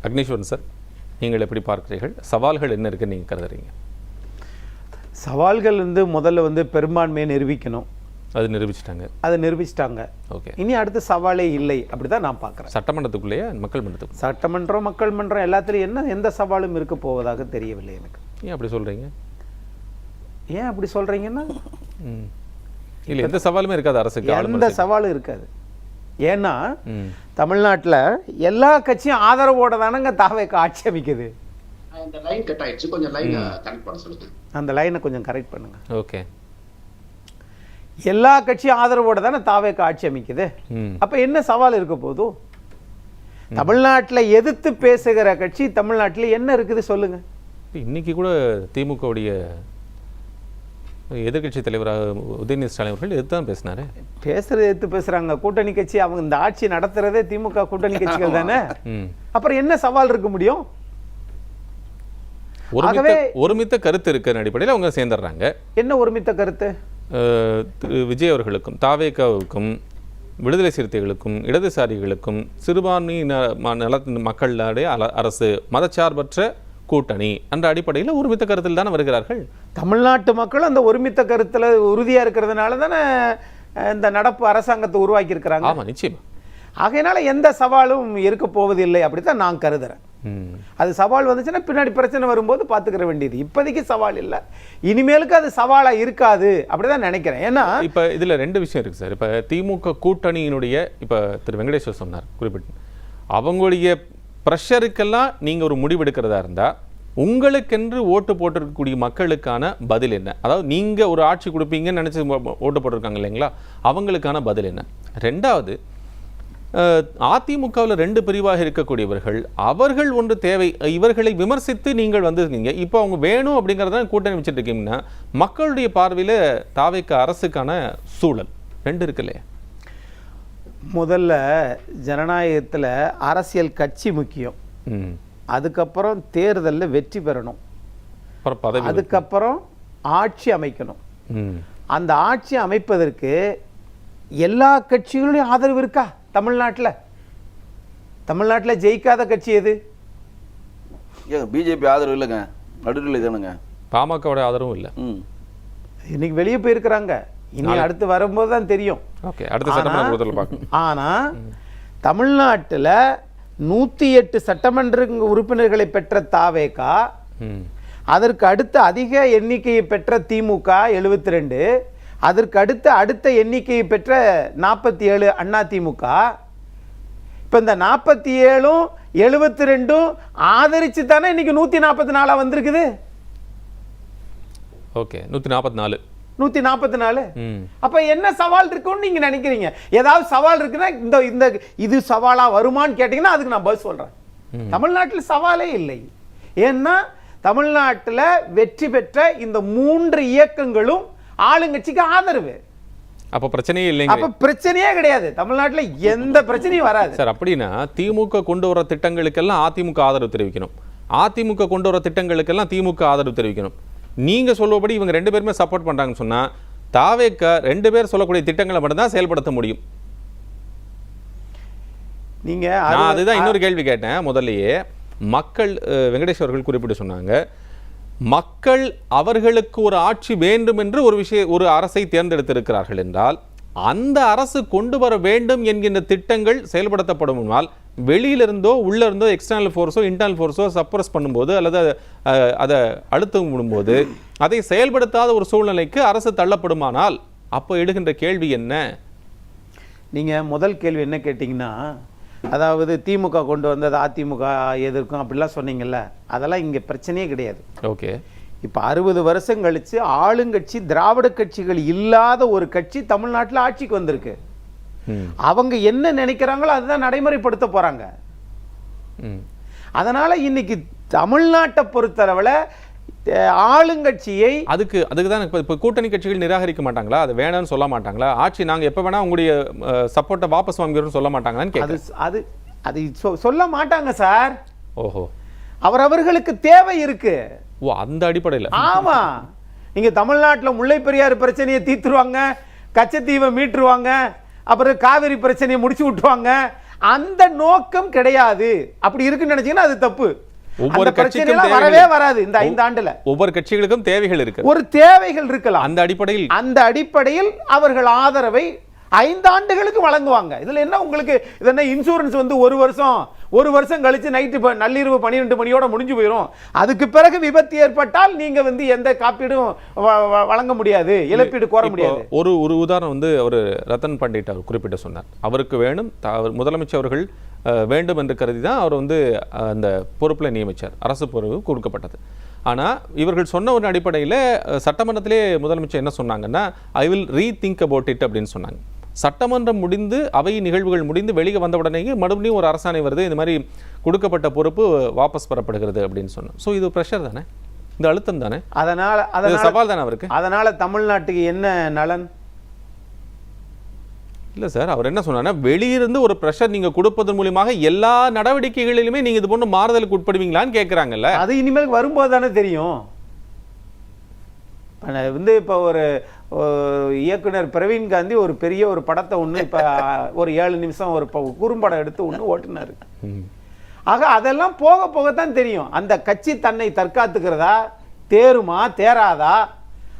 Agneeswaran sir, நீங்கள் எப்படி பார்க்கிறீர்கள்? சவால்கள் என்ன இருக்குன்னு நீங்கள் கருதுறீங்க? சவால்கள் முதல்ல பெரும்பான்மையை நிரூபிக்கணும். அது நிரூபிச்சிட்டாங்க. அதை நிரூபிச்சிட்டாங்க. ஓகே, இனி அடுத்த சவாலே இல்லை, அப்படிதான் நான் பார்க்குறேன். சட்டமன்றத்துக்குள்ளேயே மக்கள் மன்றத்துக்கு? சட்டமன்றம், மக்கள் மன்றம் எல்லாத்துலேயும் எந்த சவாலும் இருக்க போவதாக தெரியவில்லை எனக்கு. ஏன் அப்படி சொல்கிறீங்க? ஏன் அப்படி சொல்கிறீங்கன்னா, இல்லை எந்த சவாலுமே இருக்காது அரசுக்கு? எந்த சவாலும் இருக்காது. ஏன்னா தமிழ்நாட்டில் எல்லா கட்சியும் ஆதரவோட தானங்க தாவேக்கு ஆட்சி அமைக்குது. அந்த லைன் கட் ஆயிடுச்சு, கொஞ்சம் லைன் கனெக்ட் பண்ண சொல்லுங்க. அந்த லைனை கொஞ்சம் கரெக்ட் பண்ணுங்க. ஓகே, எல்லா கட்சியும் ஆதரவோட தானே தாவேக்கு ஆட்சி அமைக்குது. அப்ப என்ன சவால் இருக்க போதும்? தமிழ்நாட்டில் எதிர்த்து பேசுகிற கட்சி தமிழ்நாட்டில் என்ன இருக்குது சொல்லுங்க. இன்னைக்கு கூட திமுகவுடைய எதிர்கட்சி தலைவராக உதயநிதி ஸ்டாலின் அவர்கள் எதிர்த்து தான் பேசினாரு. பேசுறது எதிர்த்து பேசுறாங்க. கூட்டணி கட்சி அவங்க இந்த ஆட்சி நடத்துறதே திமுக கூட்டணி கட்சிகள் தானே. அப்புறம் என்ன சவால் இருக்க முடியும்? ஒருமித்த கருத்து இருக்கிற அடிப்படையில் அவங்க சேர்ந்துடுறாங்க. என்ன ஒருமித்த கருத்து? திரு விஜய் அவர்களுக்கும் தாவேகாவுக்கும் விடுதலை சிறுத்தைகளுக்கும் இடதுசாரிகளுக்கும் சிறுபான்மை மக்களுடைய அரசு மதச்சார்பற்ற கூட்டணி என்ற அடிப்படையில் ஒருமித்த கருத்தில் தானே வருகிறார்கள். தமிழ்நாட்டு மக்கள் அந்த ஒருமித்த கருத்தில் உறுதியாக இருக்கிறதுனால தானே இந்த நடப்பு அரசாங்கத்தை உருவாக்கி இருக்கிறாங்க. ஆமாம், நிச்சயமா. ஆகையினால எந்த சவாலும் இருக்க போவதில்லை அப்படித்தான் நான் கருதுறேன். அது சவால் வந்துச்சுன்னா பின்னாடி பிரச்சனை வரும்போது பார்த்துக்கிற வேண்டியது. இப்போதைக்கு சவால் இல்லை, இனிமேலுக்கு அது சவாலாக இருக்காது அப்படிதான் நினைக்கிறேன். ஏன்னா இப்போ இதில் ரெண்டு விஷயம் இருக்குது சார். இப்போ திமுக கூட்டணியினுடைய இப்போ திரு வெங்கடேஸ்வர் சொன்னார் குறிப்பிட்டு, அவங்களுடைய ப்ரெஷருக்கெல்லாம் நீங்கள் ஒரு முடிவெடுக்கிறதா இருந்தால் உங்களுக்கென்று ஓட்டு போட்டிருக்கக்கூடிய மக்களுக்கான பதில் என்ன? அதாவது நீங்கள் ஒரு ஆட்சி கொடுப்பீங்கன்னு நினச்சி ஓட்டு போட்டிருக்காங்க இல்லைங்களா, அவங்களுக்கான பதில் என்ன? ரெண்டாவது, அதிமுகவில் ரெண்டு பிரிவாக இருக்கக்கூடியவர்கள் அவர்கள் ஒன்று தேவை, இவர்களை விமர்சித்து நீங்கள் வந்திருக்கீங்க. இப்போ அவங்க வேணும் அப்படிங்கிறத கூட்டணி வச்சுட்டு இருக்கீங்கன்னா மக்களுடைய பார்வையில் தாவேக அரசுக்கான சூழல் ரெண்டு இருக்கு இல்லையா? முதல்ல ஜனநாயகத்தில் அரசியல் கட்சி முக்கியம், அதுக்கப்புறம் தேர்தலில் வெற்றி பெறணும், அதுக்கப்புறம் ஆட்சி அமைக்கணும். அந்த ஆட்சி அமைப்பதற்கு எல்லா கட்சிகளுடைய ஆதரவு இருக்கா? தமிழ்நாட்டில் ஜெயிக்காத கட்சி எது? பிஜேபி ஆதரவு இல்லைங்க, நடுநிலை தானுங்க. பாமகவோட ஆதரவும் இல்லை. இன்னைக்கு வெளியே போயிருக்கிறாங்க, இனி அடுத்து வரும்போது தான் தெரியும். ஓகே, அடுத்த சட்டமன்ற பார்க்கணும். ஆனால் தமிழ்நாட்டில் 108 சட்டமன்ற உறுப்பினர்களை பெற்ற தாவேகா, அதற்கு அடுத்த அதிக எண்ணிக்கையை பெற்ற திமுக 72, அதற்கு அடுத்த எண்ணிக்கையை பெற்ற 47 அண்ணா திமுக. இப்போ இந்த 47ம் 72ம் ஆதரிச்சு தானே இன்னைக்கு 144 வந்திருக்குது. ஓகே, 144. அப்ப என்ன சவால் இருக்குன்னு நீங்க நினைக்கிறீங்க? ஏதாவது சவால் இருக்குன்னா இந்த இது சவாலா வருமான்னு கேட்டீங்கன்னா அதுக்கு நான் பதில் சொல்றேன். தமிழ்நாட்டில் சவாலே இல்லை. ஏன்னா தமிழ்நாட்டில் வெற்றி பெற்ற இந்த 3 இயக்கங்களும் ஆளுங்கட்சிக்கு ஆதரவு. அப்ப பிரச்சனையே இல்லைங்க. அப்ப பிரச்சனையே கிடையாது, தமிழ்நாட்டில் எந்த பிரச்சனையும் வராது சார். அப்படின்னா திமுக கொண்டு வர திட்டங்களுக்கெல்லாம் அதிமுக ஆதரவு தெரிவிக்கணும், அதிமுக கொண்டு வர திட்டங்களுக்கெல்லாம் திமுக ஆதரவு தெரிவிக்கணும். நீங்க சொல்லுவபடி இவங்க ரெண்டு பேருமே சப்போர்ட் பண்றாங்கன்னு சொன்னா தாவேக ரெண்டு பேர் சொல்லக்கூடிய திட்டங்களை மட்டும்தான் செயல்படுத்த முடியும். நீங்க அதுதான் இன்னொரு கேள்வி கேட்டேன் முதல்லயே. மக்கள் வெங்கடேஸ்வரர்கள் குறிப்பிட்டு சொன்னாங்க, மக்கள் அவர்களுக்கு ஒரு ஆட்சி வேண்டும் என்று ஒரு அரசை தேர்ந்தெடுத்திருக்கிறார்கள் என்றால் அந்த அரசு கொண்டு வர வேண்டும் என்கின்ற திட்டங்கள் செயல்படுத்தப்படுமானால் வெளியிலிருந்தோ உள்ள இருந்தோ எக்ஸ்டர்னல் ஃபோர்ஸோ இன்டர்னல் ஃபோர்ஸோ சப்ரஸ் பண்ணும்போது அல்லது அதை அழுத்தம் விடும்போது அதை செயல்படுத்தாத ஒரு சூழ்நிலைக்கு அரசு தள்ளப்படுமானால் அப்போ எடுக்கின்ற கேள்வி என்ன? நீங்கள் முதல் கேள்வி என்ன கேட்டிங்கன்னா, அதாவது திமுக கொண்டு வந்தது அதிமுக எதிர்க்கும் அப்படிலாம் சொன்னீங்கல்ல, அதெல்லாம் இங்கே பிரச்சனையே கிடையாது. ஓகே, இப்போ 60 வருஷம் கழித்து ஆளுங்கட்சி திராவிட கட்சிகள் இல்லாத ஒரு கட்சி தமிழ்நாட்டில் ஆட்சிக்கு வந்திருக்கு. அவங்க என்ன நினைக்கிறாங்களோ அதுதான் நடைமுறைப்படுத்த போறாங்க. அதனால இன்னைக்கு தமிழ்நாட்டை பொறுத்தளவில் ஆளுங்கட்சியை அதுக்கு தான் இப்போ கூட்டணி கட்சிகள் நிராகரிக்க மாட்டாங்களா? அது வேணாம்னு சொல்ல மாட்டாங்களா? ஆட்சி நாங்கள் எப்போ வேணா உங்களுடைய சப்போர்ட்டை வாபஸ் வாங்கிறோம்னு சொல்ல மாட்டாங்களான்னு அது சொல்ல மாட்டாங்க சார். ஓஹோ, அவர்களுக்கு தேவை இருக்கு. ஓ, அந்த அடிப்படையில். ஆமா, நீங்க தமிழ்நாட்டில் முல்லை பெரியாறு பிரச்சனையை தீர்த்துருவாங்க, கச்சத்தீவை மீட்டுருவாங்க, அப்புறம் காவிரி பிரச்சனையை முடிச்சு விட்டுருவாங்க. அந்த நோக்கம் கிடையாது. அப்படி இருக்குன்னு நினைச்சீங்கன்னா அது தப்பு. ஒவ்வொரு கட்சிக்கும் வரவே வராது. இந்த 5 ஆண்டுல ஒவ்வொரு கட்சிகளுக்கும் தேவைகள் இருக்கு, ஒரு தேவைகள் இருக்கலாம். அந்த அடிப்படையில் அவர்கள் ஆதரவை 5 ஆண்டுகளுக்கு வழங்குவாங்க. இதுல என்ன உங்களுக்கு இது என்ன இன்சூரன்ஸ் வந்து ஒரு வருஷம் கழிச்சு நைட்டு நள்ளிரவு 12 மணியோட முடிஞ்சு போயிடும். அதுக்கு பிறகு விபத்து ஏற்பட்டால் நீங்க வந்து எந்த காப்பீடும் வழங்க முடியாது, இழப்பீடு கோர முடியாது. ஒரு உதாரணம் வந்து அவர் ரத்தன் பண்டிட் அவர் குறிப்பிட்டு சொன்னார். அவருக்கு வேணும், முதலமைச்சர் அவர்கள் வேண்டும் என்று கருதி தான் அவர் வந்து அந்த பொறுப்பில் நியமித்தார், அரசு பொறுப்பு கொடுக்கப்பட்டது. ஆனால் இவர்கள் சொன்ன ஒரு அடிப்படையில் சட்டமன்றத்திலே முதலமைச்சர் என்ன சொன்னாங்கன்னா, I will rethink about it அப்படின்னு சொன்னாங்க. சட்டமன்றம் முடிந்து அவை நிகழ்வுகள் முடிந்து வெளியே வந்த உடனேயே மறுபடியும் ஒரு அரசாணை வருது, இந்த மாதிரி கொடுக்கப்பட்ட பொறுப்பு வாபஸ் பெறப்படுகிறது அப்படின்னு சொன்னோம். ஸோ இது ப்ரெஷர் தானே, இந்த அழுத்தம் தானே, அதனால சவால் தானே அவருக்கு. அதனால தமிழ்நாட்டுக்கு என்ன நலன் இல்லை சார், அவர் என்ன சொன்னார்னா, வெளியிருந்து ஒரு ப்ரெஷர் நீங்கள் கொடுப்பதன் மூலியமாக எல்லா நடவடிக்கைகளிலுமே நீங்கள் இது போன்று மாறுதலுக்கு உட்படுவீங்களான்னு கேட்குறாங்கல்ல. அது இனிமேல் வரும்போது தானே தெரியும். வந்து இப்போ ஒரு இயக்குனர் பிரவீன் காந்தி ஒரு பெரிய ஒரு படத்தை ஒன்று இப்போ ஒரு 7 நிமிஷம் ஒரு குறும்படம் எடுத்து ஒன்று ஓட்டுனார். ஆக அதெல்லாம் போக போகத்தான் தெரியும். அந்த கட்சி தன்னை தற்காத்துக்கிறதா, தேருமா தேராதா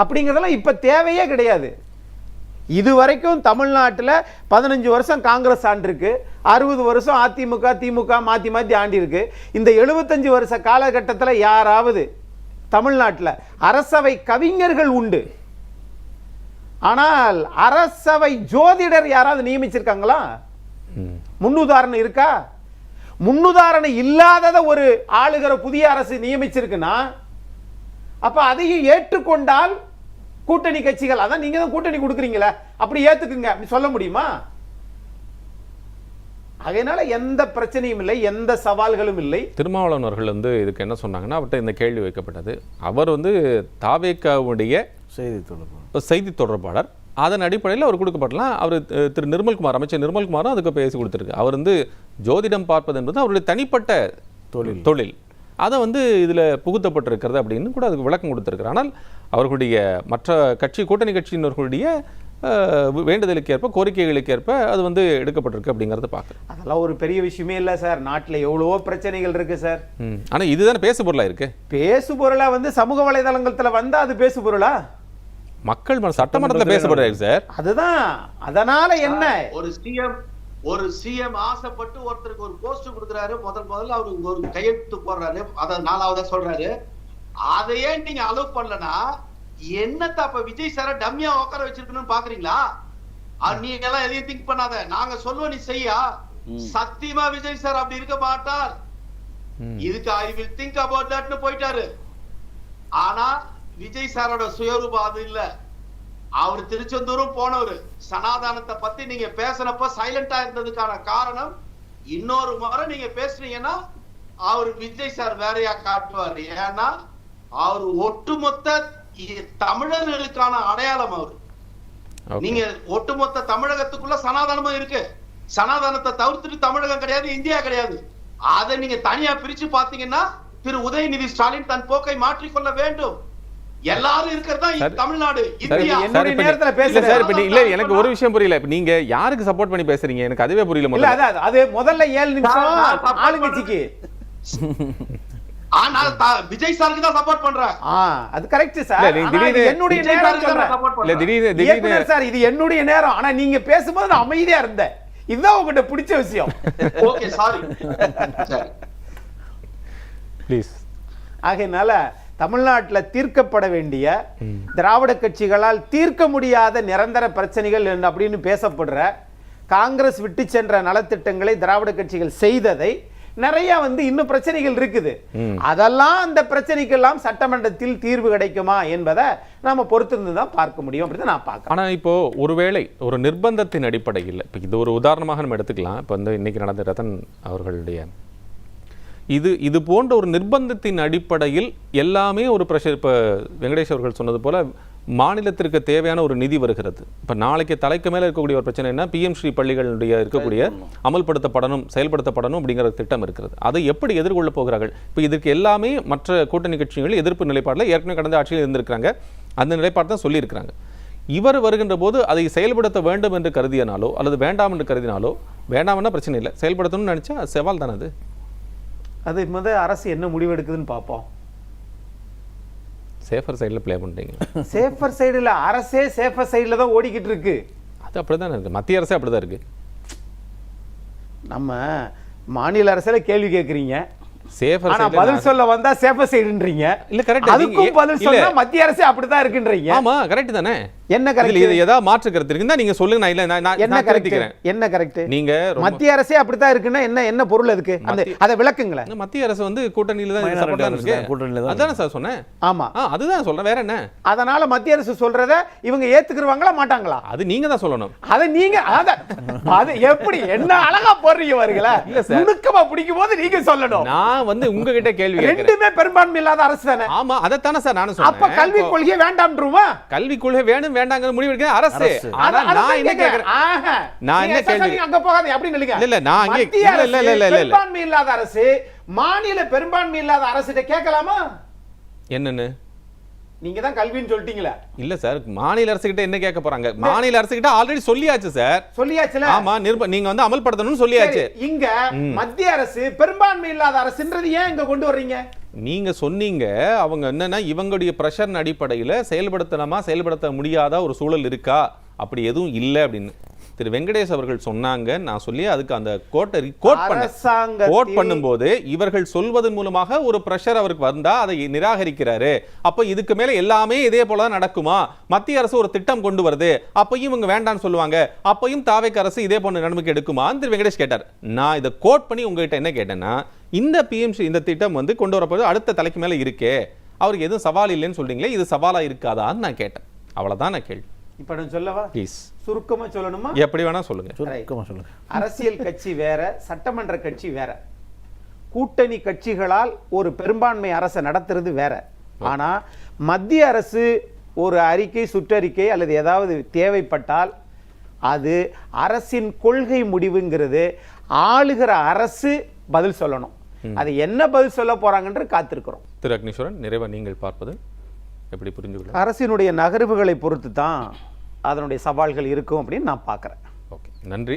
அப்படிங்கிறதெல்லாம் இப்போ தேவையே கிடையாது. இதுவரைக்கும் தமிழ்நாட்டில் 15 வருஷம் காங்கிரஸ் ஆண்டிருக்கு, 60 வருஷம் அதிமுக திமுக மாற்றி மாற்றி ஆண்டிருக்கு. இந்த 75 வருஷ காலகட்டத்தில் யாராவது தமிழ்நாட்டில் அரசவை கவிஞர்கள் உண்டு, ஆனால் அரசவை ஜோதிடர் யாராவது நியமிச்சிருக்காங்களா? முன்னுதாரணம் இருக்கா? முன்னுதாரணம் இல்லாதத ஒரு ஆளுகிற புதிய அரசு நியமிச்சிருக்குன்னா அப்ப அதையும் ஏற்றுக்கொண்டால் கூட்டணி கட்சிகள், அதான் நீங்க தான் கூட்டணி கொடுக்குறீங்களா, அப்படி ஏத்துக்குங்க அப்படி சொல்ல முடியுமா? அதனால எந்த பிரச்சனையும் இல்லை, எந்த சவால்களும் இல்லை. திருமாவளவன் அவர்கள் வந்து இதுக்கு என்ன சொன்னாங்கன்னா, அவர்கிட்ட இந்த கேள்வி வைக்கப்பட்டது. அவர் வந்து தாவேக்காவுடைய செய்தி தொடர்பாளர், அதன் அடிப்படையில் அவர் கொடுக்கப்படலாம். அவர் திரு நிர்மல்குமார், அமைச்சர் நிர்மல்குமாரும் அதுக்கு பேசி கொடுத்துருக்கு. அவர் வந்து ஜோதிடம் பார்ப்பது என்பது அவருடைய தனிப்பட்ட தொழில், அதை வந்து இதில் புகுத்தப்பட்டிருக்கிறது அப்படின்னு கூட அதுக்கு விளக்கம் கொடுத்துருக்கிறார். ஆனால் அவர்களுடைய மற்ற கூட்டணி கட்சியினர்களுடைய வேண்டுதலுக்கு ஏற்ப, கோரிக்கைகளுக்கு ஏற்ப அது வந்து எடுக்கப்பட்டிருக்கு அப்படிங்கறத பார்க்குறேன். அதெல்லாம் ஒரு பெரிய விஷயமே இல்லை சார். நாட்டில் எவ்வளவோ பிரச்சனைகள் இருக்கு சார். ஆனால் இதுதானே பேசு பொருளா இருக்கு. பேசு பொருளா வந்து சமூக வலைதளங்கள்ல வந்தா அது பேசு பொருளா? மக்கள் சட்டமன்றத்தில் பேச போறாரு சார். அதுதான். அதனால என்ன, ஒரு சிஎம் ஆசைப்பட்டு ஒருத்தருக்கு ஒரு போஸ்ட் கொடுக்குறாரு, முதல்ல அவருக்கு ஒரு கையெழுத்து போடுறாரு, அத 4ஆவதா சொல்றாரு. அதையே நீங்க அலோவ் பண்ணலனா என்னத்த அப்ப விஜய் சார டம்மியா உட்கார வச்சிருக்கணும்னு பாக்குறீங்களா? நீங்க எல்லாம் எதையும் திங்க் பண்ணாத, நாங்க சொல்லுவோம் நீ செய்யா. சத்தியமா விஜய் சார் அப்படி இருக்க மாட்டார். இதுக்கு ஐ வில் திங்க் அபவுட் தட்னு போயிட்டாரு. ஆனா விஜய் சாரோட சுயரூபம் அது இல்ல. அவர் திருச்செந்தூரும் போனவரு. சனாதானத்தை பத்தி நீங்க பேசுறப்ப சைலண்டா இருந்ததுக்கான காரணம், இன்னொரு முறை நீங்க பேசுறீங்கன்னா அவர் விஜய் சார் வேறையா காட்டுவார். ஏன்னா அவர் ஒட்டுமொத்த தமிழர்களுக்கான அடையாளம் அவர். நீங்க ஒட்டுமொத்த தமிழகத்துக்குள்ள சனாதானமும் இருக்கு. சனாதானத்தை தவிர்த்துட்டு தமிழகம் கிடையாது, இந்தியா கிடையாது. அதை நீங்க தனியா பிரிச்சு பாத்தீங்கன்னா திரு உதயநிதி ஸ்டாலின் தன் போக்கை மாற்றிக்கொள்ள வேண்டும். எல்லாரும் இருக்கிறதா தமிழ்நாடு, இந்தியா. என்னுடைய நேரத்துல பேசுறேன் சார். இப்ப இல்ல, எனக்கு ஒரு விஷயம் புரியல. இப்ப நீங்க யாருக்கு சப்போர்ட் பண்ணி பேசுறீங்க? எனக்கு அதுவே புரியல. முதல்ல அது முதல்ல 7 நிமிஷம் ஆளுங்கட்சிக்கு. விஜய் சாருக்கு தான் சப்போர்ட் பண்றேன். அது கரெக்ட் சார். என்னுடைய நேரம் சொல்றேன் சார், இது என்னுடைய நேரம். ஆனா நீங்க பேசும்போது நான் அமைதியா இருந்தேன். இதுதான் உங்ககிட்ட பிடிச்ச விஷயம். Okay, sorry please. ஆகையினால தமிழ்நாட்டில் தீர்க்கப்பட வேண்டிய, திராவிட கட்சிகளால் தீர்க்க முடியாத நிரந்தர பிரச்சனைகள் அப்படின்னு பேசப்படுற, காங்கிரஸ் விட்டு சென்ற நலத்திட்டங்களை திராவிட கட்சிகள் செய்ததை நிறைய வந்து இன்னும் பிரச்சனைகள் இருக்குது. அதெல்லாம் அந்த பிரச்சனைக்கெல்லாம் சட்டமன்றத்தில் தீர்வு கிடைக்குமா என்பதை நாம பொறுத்திருந்து தான் பார்க்க முடியும் அப்படின்னு நான் பார்க்கிறேன். ஆனா இப்போ ஒருவேளை ஒரு நிர்பந்தத்தின் அடிப்படையில், இப்போ இது ஒரு உதாரணமாக நம்ம எடுத்துக்கலாம். இப்போ வந்து இன்னைக்கு நடந்த ரத்தன் அவர்களுடைய இது போன்ற ஒரு நிர்பந்தத்தின் அடிப்படையில் எல்லாமே ஒரு பிரஷர். இப்போ வெங்கடேஷ் அவர்கள் சொன்னது போல மாநிலத்திற்கு தேவையான ஒரு நிதி வருகிறது. இப்போ நாளைக்கு தலைக்கு மேலே இருக்கக்கூடிய ஒரு பிரச்சனை என்ன, பிஎம் ஸ்ரீ பள்ளிகளுடைய இருக்கக்கூடிய அமல்படுத்தப்படணும், செயல்படுத்தப்படணும் அப்படிங்கிற திட்டம் இருக்கிறது. அதை எப்படி எதிர்கொள்ளப் போகிறார்கள்? இப்போ இதுக்கு எல்லாமே மற்ற கூட்டணி கட்சிகள் எதிர்ப்பு நிலைப்பாடில் ஏற்கனவே கடந்த ஆட்சியில் இருந்திருக்கிறாங்க, அந்த நிலைப்பாடு தான் சொல்லியிருக்கிறாங்க. இவர் வருகின்ற போது அதை செயல்படுத்த வேண்டும் என்று கருதியனாலோ அல்லது வேண்டாம் என்று கருதினாலோ, வேண்டாம்னா பிரச்சனை இல்லை, செயல்படுத்தணும்னு நினைச்சா அது சவால் தானே அது. அது அரசு என்ன முடிவு எடுக்குதுன்னு பார்ப்போம். சேஃபர் சைடில் ப்ளே பண்ணுறீங்க. சேஃபர் சைடுல அரசே சேஃபர் சைடுல தான் ஓடிக்கிட்டு இருக்கு. அது அப்படிதான் இருக்கு, மத்திய அரசே அப்படிதான் இருக்கு. நம்ம மாநில அரசுல கேள்வி கேட்குறீங்க, சேஃபர் ஆனா பதில் சொல்ல வந்தா சேஃபர் சைடுன்றீங்க. இல்ல கரெக்ட், அதுக்கும் பதில் சொன்னா மத்திய அரசே அப்படிதான் இருக்குன்றீங்க. ஆமா கரெக்ட் தானே. என்ன கரெக்ட்? இது ஏதாவது மாற்று கருத்து இருக்குன்னா நீங்க சொல்லுங்க. நான் இல்ல நான் என்ன கரெக்ட்? என்ன கரெக்ட்? நீங்க மத்திய அரசே அப்படிதான் இருக்குன்னா என்ன பொருள் அதுக்கு? அதை விளக்குங்களேன். மத்திய அரசு வந்து கூட்டணியில தான் இருக்கு. அதானே சார் சொன்னேன். ஆமா அதுதான் சொல்றேன், வேற என்ன? அதனால மத்திய அரசு சொல்றத இவங்க ஏத்துக்குவாங்களா மாட்டாங்களா? அது நீங்க தான் சொல்லணும். அதை நீங்க அது எப்படி என்ன அழகா போடுறீங்க வரீங்களா? இல்ல சார், நுணுக்கமா பிடிக்கும் போது நீங்க சொல்லணும். நான் வந்து உங்ககிட்ட கேள்வி கேட்கிறேன். ரெண்டுமே பெரும்பான்மை இல்லாத அரசு தானே. ஆமா அதத்தானே சார் நானும் சொன்னேன். அப்ப கல்வி கொள்கை வேண்டாம்ன்றோமா? கல்வி கொள்கை வேணும் வேண்டாங்கிற முடிவு எடுக்க அரசு. ஆனா நான் என்ன கேக்குறேன், நான் என்ன கேள்வி, அங்க போகாதே அப்படி நில்லுங்க. இல்ல நான் அங்கே இல்ல பெரும்பான்மை இல்லாத அரசு மாநில பெரும்பான்மை இல்லாத அரசிட்ட கேட்கலாமா? என்னன்னு நீங்க தான் கல்வின்னு சொல்லிட்டீங்களா? இல்ல சார், மாநில அரசு கிட்ட என்ன கேட்க போறாங்க? மாநில அரசு கிட்ட ஆல்ரெடி சொல்லியாச்சு சார். சொல்லியாச்சுல. ஆமா, நீங்க வந்து அமல்படுத்தணும்னு சொல்லியாச்சு. இங்க மத்திய அரசு பெரும்பான்மை இல்லாத அரசுன்றது ஏன் இங்க கொண்டு வர்றீங்க? நீங்க சொன்னீங்க அவங்க என்னன்னா இவங்களுடைய பிரஷர் அடிப்படையில செயல்படுத்தலாமா செயல்படுத்த முடியாத ஒரு சூழல் இருக்கா, அப்படி எதுவும் இல்லை அப்படின்னு திரு வெங்கடேஷ் அவர்கள் சொன்னாங்க. நான் சொல்லி அதுக்கு அந்த கோட் பண்ணும்போது இவர்கள் சொல்வதன் மூலமாக ஒரு பிரஷர் அவருக்கு வந்தா அதை நிராகரிக்கிறாரு. அப்ப இதுக்கு மேல எல்லாமே இதே போல நடக்குமா? மத்திய அரசு ஒரு திட்டம் கொண்டு வருது, அப்பயும் இவங்க வேண்டாம்னு சொல்லுவாங்க, அப்பயும் தாவேக்கு அரசு இதே போன்ற நடவடிக்கை எடுக்குமா திரு வெங்கடேஷ் கேட்டார். நான் இதை கோட் பண்ணி உங்ககிட்ட என்ன கேட்டேன்னா, இந்த பிஎம்சி இந்த திட்டம் வந்து கொண்டு வரப்போது அடுத்த தலைக்கு மேல இருக்கே, அவருக்கு எதுவும் சவால் இல்லைன்னு சொல்றீங்களே, இது சவாலா இருக்காதான்னு நான் கேட்டேன். அவ்வளவுதான் நான் கேள்வி. இப்ப நான் சொல்லவா? ப்ளீஸ் சுருக்கமா சொல்லணுமா? எப்படி வேணா சொல்லுங்க. சுருக்கமா சொல்லுங்க. அரசியல் கட்சி வேற, சட்டமன்ற கட்சி வேற. கூட்டணி கட்சிகளால் ஒரு பெரும்பான்மை அரசை நடத்துறது வேற. ஆனா மத்திய அரசு ஒரு அறிக்கை, சுற்றறிக்கை அல்லது ஏதாவது தேவைப்பட்டால் அது அரசின் கொள்கை முடிவுங்கிறது ஆளுகிற அரசு பதில் சொல்லணும். அது என்ன பதில் சொல்ல போறாங்கன்ற காத்திருக்கிறோம். திரு அக்னீஸ்வரன், நிறைவா நீங்கள் பார்ப்பது எப்படி புரிஞ்சுக்கலாம்? அரசினுடைய நகர்வுகளை பொறுத்து தான் அதனுடைய சவால்கள் இருக்கும் அப்படின்னு நான் பார்க்குறேன். ஓகே, நன்றி.